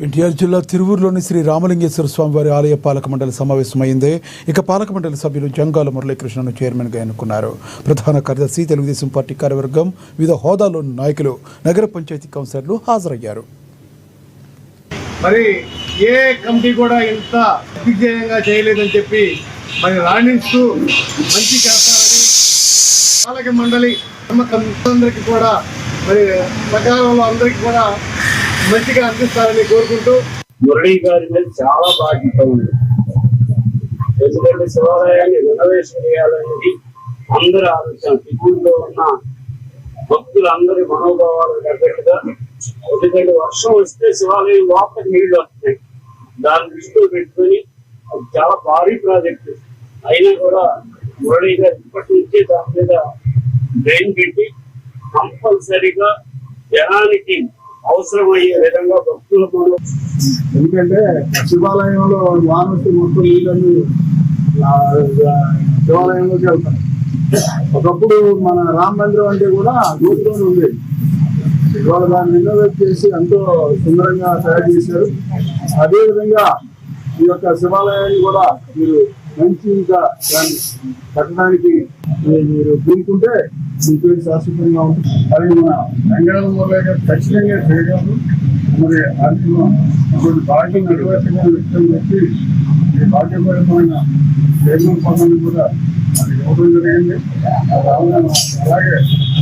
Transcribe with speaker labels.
Speaker 1: ఎన్టీఆర్ జిల్లా తిరువూరులోని శ్రీ రామలింగేశ్వర స్వామివారి ఆలయ పాలక మండలి సమావేశమైంది. ఇక పాలక మండలి సభ్యులు జంగాల మురళీకృష్ణను చైర్మన్గా ఎన్నుకున్నారు. ప్రధాన కార్యదర్శి, తెలుగుదేశం పార్టీ కార్యవర్గం, వివిధ హోదాలోని నాయకులు, నగర పంచాయతీ కౌన్సిలర్లు హాజరయ్యారు.
Speaker 2: మరి ఏ కమిటీ కూడా ఇంత దిగ్విజయంగా చేయలేదని చెప్పి మరి రాణిస్తూ మంచి చేస్తారని పాలక మండలి అందరికీ కూడా మరి సకాలంలో అందరికీ కూడా మంచిగా అందిస్తారని కోరుకుంటూ,
Speaker 3: మురళీ గారి మీద చాలా బాధ్యత ఉంది. ఎందుకంటే శివాలయాన్ని రెనోవేషన్ చేయాలనేది అందరి ఆలోచన. దిగుల్లో ఉన్న భక్తులందరి మనోభావాలకు తగ్గట్టుగా, ఎందుకంటే వర్షం వస్తే శివాలయం లోపలికి నీళ్లు వస్తున్నాయి. దాన్ని దృష్టిలో పెట్టుకొని అది చాలా భారీ ప్రాజెక్టు అయినా కూడా మురళీ గారు ఇప్పటి నుంచే దాని మీద డ్రైన్ పెట్టి కంపల్సరిగా జనానికి అవసరమయ్యే విధంగా భక్తుల మనం,
Speaker 2: ఎందుకంటే శివాలయంలో వానొస్తే మొత్తం నీళ్ళని శివాలయంలోకి వెళ్తాం. ఒకప్పుడు మన రామ మందిరం అంటే కూడా గోపురంలో ఉండేది. ఇవాళ దాన్ని రెనోవేట్ చేసి ఎంతో సుందరంగా తయారు చేశారు. అదేవిధంగా ఈ యొక్క శివాలయాన్ని కూడా మీరు మంచిగా దాన్ని కట్టడానికి మీరు పూనుకుంటే మీకు శాశ్వతంగా ఉంటుంది. అది మన వెంకటరమణ మురళి గారు ఖచ్చితంగా చేయగలరు. మరి అందులో బాధ్యత నిర్వహించిన వ్యక్తులు వచ్చి ఈ బాధ్యపరమైన చైర్మన్ పదవిని కూడా అది ఇవ్వడం జరిగింది. అలాగే